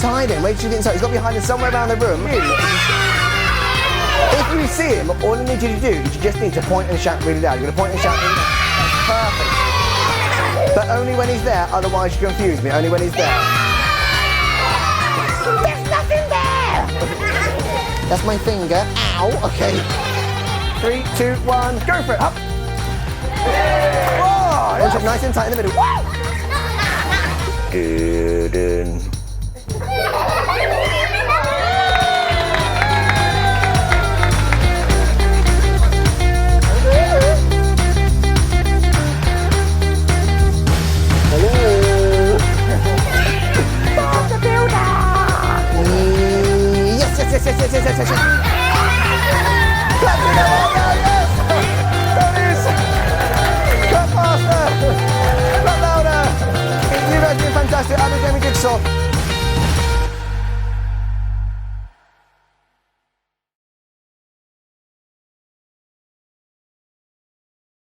hiding? Where do you think he's hiding? He's got to be hiding somewhere around the room. If you see him, all I need you to do is you just need to point and shout really loud. You're going to point and shout really loud. Perfect. But only when he's there, otherwise you confuse me. Only when he's there. There's nothing there! That's my finger. Ow! Okay. 3, 2, 1, go for it! Up! Whoa! Yes. Nice and tight in the middle. Woo! Good. Yes. Clap it up, yes! That is! Clap faster! Clap louder! You guys have been fantastic. I'm Jamie Jigsaw.